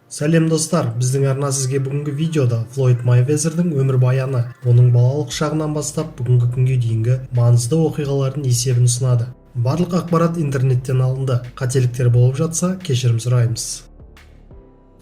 Сәлем достар, біздің арна сізге бүгінгі видеода Флойд Майвезердің өмірбаяны, оның балалық шағынан бастап бүгінгі күнге дейінгі маңызды оқиғалардың есебін ұсынады. Барлық ақпарат интернеттен алынды, қателіктер болып жатса кешірім сұраймыз.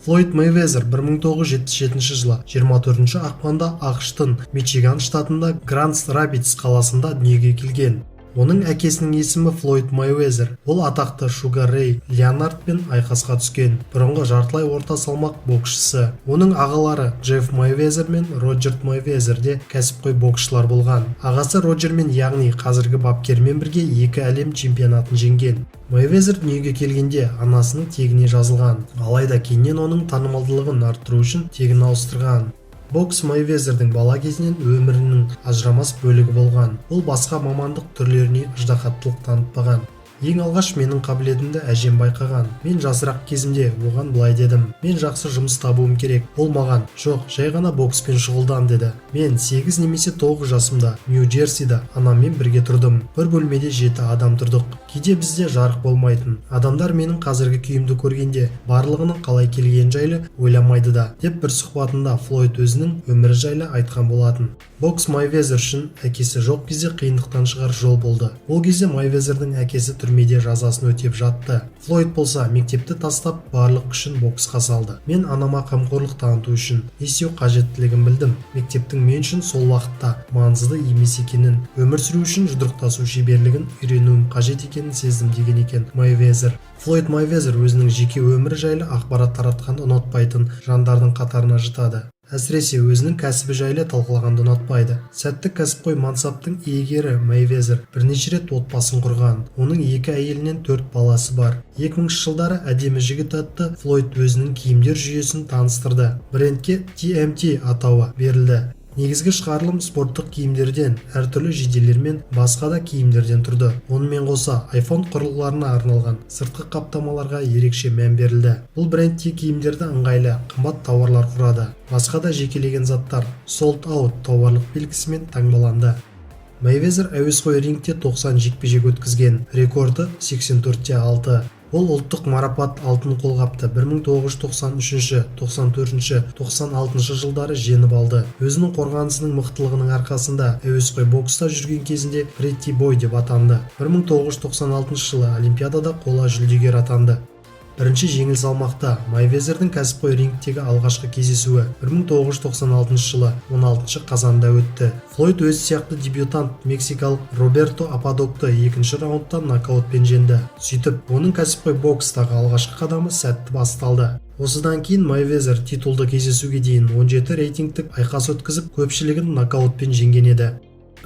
Флойд Майвезер 1977 жылы 24 ақпанда ақш-тың Мичиган штатында Гранд Рапидс қаласында дүниеге келген. Оның әкесінің есімі Флойд Майвезер. Ол атақты Шугар Рэй Леонардпен айқасқа түскен бұрынғы жартылай орта салмақ боксшысы. Оның ағалары Джефф Майвезер мен Роджер Майвезер де кәсіпқой боксшылар болған. Ағасы Роджермен, яғни қазіргі бапкермен бірге 2 әлем чемпионатын жеңген. Майвезер дүниеге келгенде анасының тегіне жазылған, алайда кейіннен оның танымалдылығын арттыру үшін тегін ауыстырған. Бокс Майвезердің бала кезінен өмірінің ажырамас бөлігі болған. Ол басқа мамандық түрлеріне ыждахаттылық танытпаған. Ең алғаш менің қабілетімді әжем байқаған. Мен жасырақ кезімде оған былай дедім: мен жақсы жұмыс табуым керек. Ол маған: жоқ, жай ғана бокспен шұғылдан деді. Мен 8 немесе 9 жасымда Нью-Джерсиде анаммен бірге тұрдым. Бір бөлмеде 7 адам тұрдық. Кейде бізде жарық болмайтын. Адамдар менің қазіргі күйімді көргенде барлығының қалай келгені жайлы ойламайды да, деп бір сұхбатында Флойд өзінің өмірі жайлы айтқан болатын. Бокс Майвезер үшін әкесі жоқ кезде қиындықтан шығар жол болды. Ол кезде Майвезердің әкесі түрмеде жазасын өтеп жатты. Флойд болса мектепті тастап барлық күшін боксқа салды. Мен анама қамқорлық таныту үшін не істеу қажеттілігін білдім. Мектептің мен үшін сол уақытта маңызды емес екенін, өмір сүру үшін жұдырықтасу шеберлігін үйренуім қажет екенін сездім деген екен Майвезер. Флойд Майвезер өзінің жеке өмірі жайлы ақпарат таратқанды ұнатпайтын жандардың қатарына жатады. Әсіресе өзінің кәсібі жайлы талқылағанды ұнатпайды. Сәтті кәсіпқой мансаптың иегері Майвезер бірнеше рет отбасын құрған. Оның 2 әйелінен 4 баласы бар. 2000 жылдары әдемі жігіт атты Флойд өзінің киімдер жүйесін таныстырды. Брендке TMT атауы берілді. Негізгі шығарылым спорттық киімдерден, әртүрлі жейделер мен басқа да киімдерден тұрды. Онымен қоса iPhone құрылғыларына арналған сыртқы қаптамаларға ерекше мән берілді. Бұл брендте киімдерді ыңғайлы, қымбат тауарлар құрады. Басқа да жекелеген заттар sold out тауарлық белгісімен таңбаланды. Майвезер әуесқой рингте 90 жекпе-жек өткізген, рекорды 84-те 6. Ол ұлттық марапат алтын қолғапты 1993, 94, 96 жылдары жеңіп алды. Өзінің қорғанысының мықтылығының арқасында әуесқой бокста жүрген кезінде Pretty Boy деп атанды. 1996 жылы Олимпиадада қола жүлдегер атанды. Бірінші жеңіл салмақта Майвезердің кәсіпқой рингтегі алғашқы кездесуі 1996 жылы 16 қазанда өтті. Флойд өз сияқты дебютант мексикалық Роберто Ападокты 2-ші раундта нокаутпен жеңді. Сөйтіп, оның кәсіпқой бокстағы алғашқы қадамы сәтті басталды. Осыдан кейін Майвезер титулды кездесуге дейін 17 рейтингтік айқас өткізіп, көпшілігін нокаутпен жеңген еді.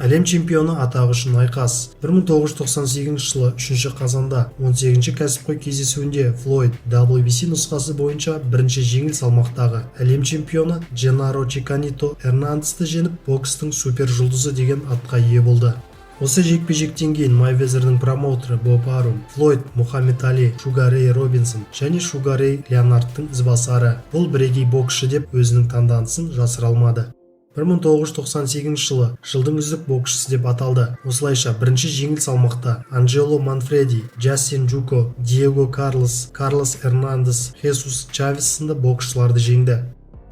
Әлем чемпионы атағы үшін айқас 1998 жылы 3 қазанда 18-ші кәсіпқой кездесуінде Флойд WBC нұсқасы бойынша бірінші жеңіл салмақтағы әлем чемпионы Дженаро Чиканито Эрнандесті жеңіп, бокстың супер жұлдызы деген атқа ие болды. Осы жекпе-жектен кейін Майвезердің промоутері Боб Арум, Флойд Мухаммед Али, Шугар Рэй Робинсон және Шугар Рэй Леонардтың ізбасары. Бұл бірегей боксшы деп өзінің таңданысын жасыра алмады. 1998 жылы жылдың үздік боксшысы деп аталды. Осылайша бірінші жеңіл салмақта Анджело Манфреди, Джастин Джуко, Диего Карлос, Карлос Эрнандес, Хесус Чавес сынды боксшыларды жеңді.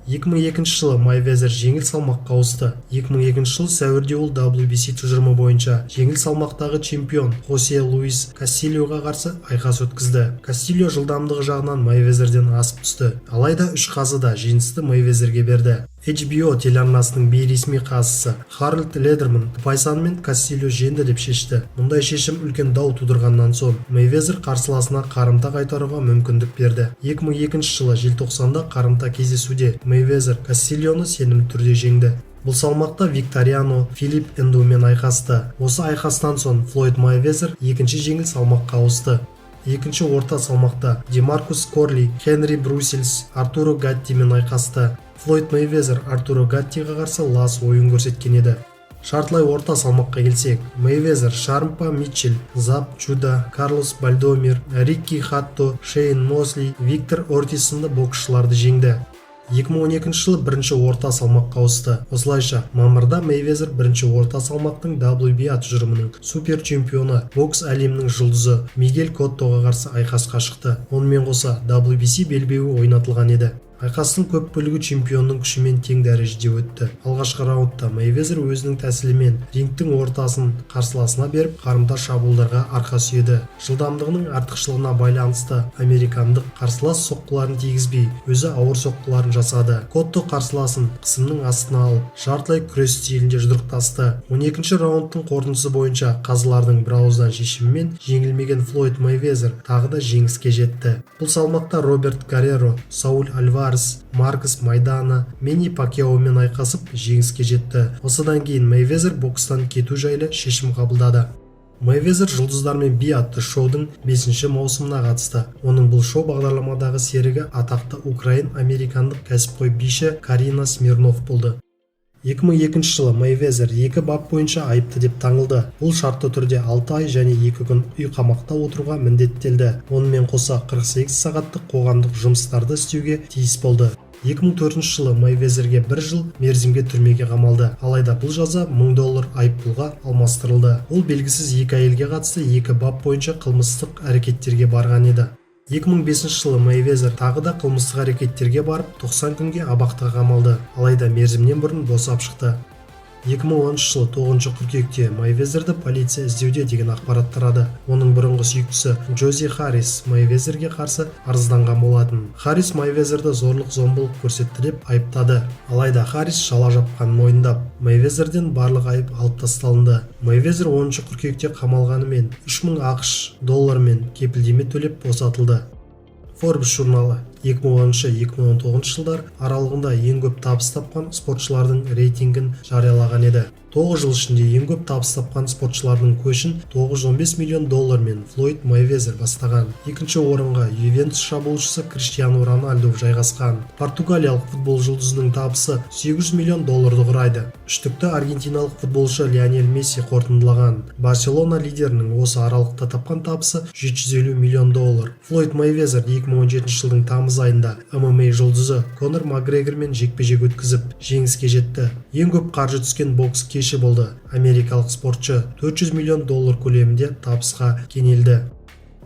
2002 жылы Майвезер жеңіл салмаққа ауысты. 2002 жылы сәуірде ол WBC тұжырымы бойынша жеңіл салмақтағы чемпион Хосе Луис Кастильоға қарсы айқас өткізді. Кастильо жылдамдығы жағынан Майвезерден асып түсті. Алайда 3 қазыда жеңісті Майвезерге берді. HBO телеарнасының бейресми қазысы Харальд Ледерман пайсанмен Кастильо жеңді деп шешті. Мұндай шешім үлкен дау тудырғаннан соң Майвезер қарсыласына қарымта қайтаруға мүмкіндік берді. 2002 жылы желтоқсанда қарымта кездесуде Майвезер Кастильоны сенімді түрде жеңді. Бұл салмақта Викториано Филипп Эндумен айқасты. Осы айқастан соң Флойд Майвезер екінші жеңіл салмаққа ауысты. Екінші орта салмақта Демаркус Корли, Хенри Брусельс, Артуро Гаттимен айқасты. Флойд Майвезер Артуро Гаттиға қарсы лас ойын көрсеткен еді. Шартылай орта салмаққа келсек, Майвезер Шармпа Митчелл, Зап Чуда, Карлос Бальдомир, Рикки Хатто, Шейн Мосли, Виктор Ортис сынды боксшыларды жеңді. 2012 жылы бірінші орта салмаққа ауысты. Осылайша мамырда Мейвезер бірінші орта салмақтың WBA тұжырымының супер чемпионы, бокс әлемінің жұлдызы Мигель Коттоға қарсы айқасқа шықты. Онымен қоса WBC белбеуі ойнатылған еді. Айқастың көп бөлігі чемпионның күшімен тең дәрежеде өтті. Алғашқы раундта Мейвезер өзінің тәсілімен рингтің ортасын қарсыласына беріп, қарымта шабуылдарға арқа сүйеді. Жылдамдығының артықшылығына байланысты американдық қарсылас соққыларын тигізбей, өзі ауыр соққыларын жасады. Котто қарсыласын қысымның астына алып, жартылай күрес стилінде жұдырықтасты. 12-ші раундтың қорытындысы бойынша қазылардың бірауыздан шешімімен жеңілмеген Флойд Мейвезер тағы да жеңіске жетті. Бұл салмақта Роберт Гарреро, Сауль Альварес, Маркос Майдана, Мэнни Пакьяомен айқасып жеңіске жетті. Осыдан кейін Мейвезер бокстан кету жайлы шешім қабылдады. Мейвезер жұлдыздармен би атты шоудың 5-ші маусымына қатысты. Оның бұл шоу бағдарламадағы серігі атақты украин-американдық кәсіпқой биші Карина Смирнов болды. 2002 жылы Мейвезер 2 бап бойынша айыпты деп таңылды. Бұл шартты түрде 6 ай және 2 күн үй қамақта отыруға міндеттелді. Онымен қоса 48 сағаттық қоғамдық жұмыстарды істеуге тиіс болды. 2004 жылы Мейвезерге 1 жыл мерзімге түрмеге қамалды. Алайда бұл жаза $1000 айыппұлға алмастырылды. Ол белгісіз 2 әйелге қатысты 2 бап бойынша қылмыстық әрекеттерге барған еді. 2005 жылы Мейвезер тағы да қылмыстық әрекеттерге барып 90 күнге абақтыға қамалды. Алайда мерзімнен бұрын босап шықты. 2010 жылы 9 қыркүйекте Мейвезерді полиция іздеуде деген ақпарат тарады. Оның бұрынғы сүйіктісі Джози Харрис Мейвезерге қарсы арызданған болатын. Харрис Мейвезерді зорлық-зомбылық көрсетті деп айыптады. Алайда Харрис шала жапқанын мойындап, Мейвезерден барлық айып алып тасталынды. Мейвезер 10 қыркүйекте қамалғанымен $3000 мен кепілдеме төлеп босатылды. Forbes журналы 2010-2019 жылдар аралығында ең көп табыс тапқан спортшылардың рейтингін жариялаған еді. 9 жыл ішінде ең көп табыс тапқан спортшылардың көшін $915 миллион мен Флойд Мейвезер бастаған. Екінші орынға Ювентус шабуылшысы Криштиану Роналду жайғасқан. Португалиялық футбол жұлдызының табысы $800 миллион құрайды. Үштікті аргентиналық футболшы Лионель Месси қорытындылаған. Барселона лидерінің осы аралықта тапқан табысы $750 миллион. Флойд Мейвезер 2017 жылдың тамыз айында MMA жұлдызы Конор Макгрегормен жекпе-жек өткізіп, жеңіске жетті. Ең көп қаржы түскен бокс кеші болды. Америкалық спортшы $400 миллион көлемінде табысқа кенелді.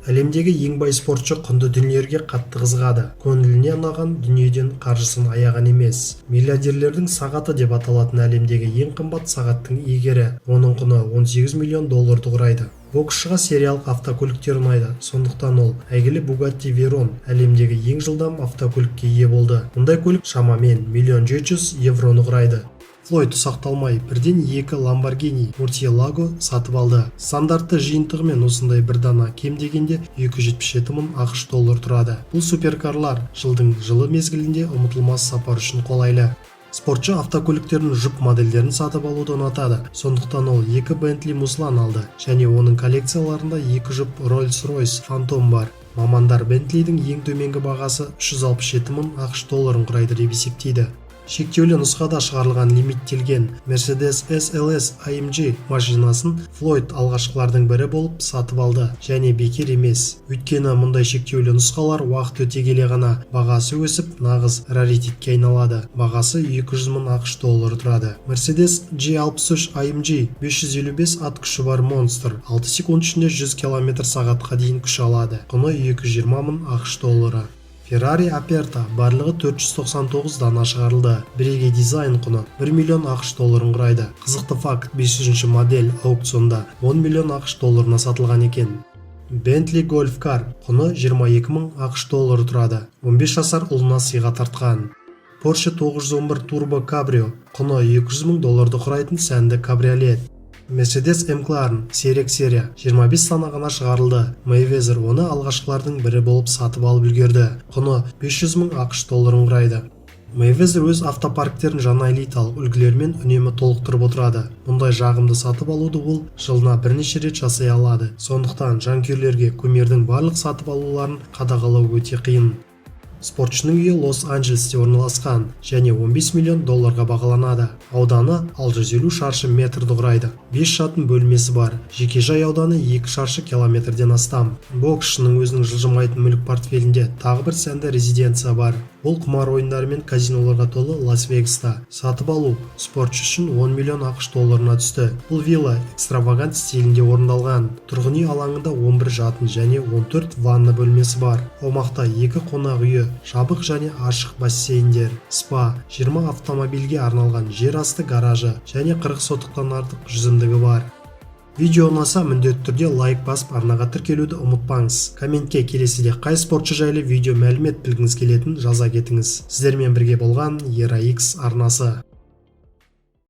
Әлемдегі ең бай спортшы құнды дүниелерге қатты қызығады. Көңіліне ұнаған дүниеден қаржысын аяған емес. Миллиардерлердің сағаты деп аталатын әлемдегі ең қымбат сағаттың иегері. Оның құны $18 миллион құрайды. Боксшыға сериялық автокөліктер ұнайды, сондықтан ол әйгілі Bugatti Veyron әлемдегі ең жылдам автокөлікке ие болды. Мұндай көлік шамамен €1.700.000 құрайды. Флойд ұсақталмай бірден 2 Lamborghini Murcielago сатып алды. Стандартты жиынтығымен осындай бір дана кем дегенде $277,000 тұрады. Бұл суперкарлар жылдың жылы мезгілінде ұмытылмас сапар үшін қолайлы. Спортшы автокөліктердің жұп модельдерін сатып алуды ұнатады. Сондықтан ол 2 Bentley Mulsanne алды және оның коллекцияларында 2 жұп Rolls-Royce Phantom бар. Мамандар Bentley'дің ең төменгі бағасы $367,000 құрайды деп есептейді. Шектеулі нұсқада шығарылған лимиттелген Mercedes SLS AMG машинасын Флойд алғашқылардың бірі болып сатып алды және бекер емес. Өйткені мұндай шектеулі нұсқалар уақыт өте келе ғана бағасы өсіп, нағыз раритетке айналады. Бағасы $200,000 тұрады. Mercedes G63 AMG 555 ат күші бар монстр 6 секунд ішінде 100 км/сағатқа дейін күш алады. Құны $220,000. Ferrari Aperta барлығы 499 дана шығарылды. Бірегей дизайн құны $1 миллион құрайды. Қызықты факт, 500-ші модель аукционда $10 миллион сатылған екен. Bentley Golf Car құны $22,000 тұрады. 15 жасар ұлына сыйға тартқан. Porsche 911 Turbo Cabrio құны $200,000 құрайтын сәнді кабриолет. Mercedes McLaren сирек серия 25 дана ғана шығарылды. Мейвезер оны алғашқылардың бірі болып сатып алып үлгерді. Құны $500,000 құрайды. Мейвезер өз автопарктерін жаңа элиталық үлгілермен үнемі толықтырып отырады. Мұндай жағымды сатып алуды ол жылына бірнеше рет жасай алады. Сондықтан жанкүйерлерге кумирдің барлық сатып алуларын қадағалау өте қиын. Спортшының үйі Лос-Анджелесте орналасқан және 15 миллион долларға бағаланады. Ауданы 650 шаршы метрді құрайды. 5 жатын бөлмесі бар. Жекежай ауданы 2 шаршы километрден астам. Боксшының өзінің жылжымайтын мүлік портфелінде тағы бір сәнді резиденция бар. Бұл құмар ойындары мен казиноларға толы Лас-Вегаста. Сатып алу спортшы үшін 10 миллион ақш долларына түсті. Бұл вилла экстравагант стилінде орындалған. Тұрғын үй алаңында 11 жатын және 14 ванна бөлмесі бар. Аумақта 2 қонақ үйі, жабық және ашық бассейндер, спа, 20 автомобильге арналған жер асты гаражы және 40 сотықтан артық жүзімдігі бар. Видео ұнаса міндетті түрде лайк басып арнаға тіркелуді ұмытпаңыз. Комментке келесіде қай спортшы жайлы видео мәлімет білгіңіз келетінін жаза кетіңіз. Сіздермен бірге болған ERA X арнасы.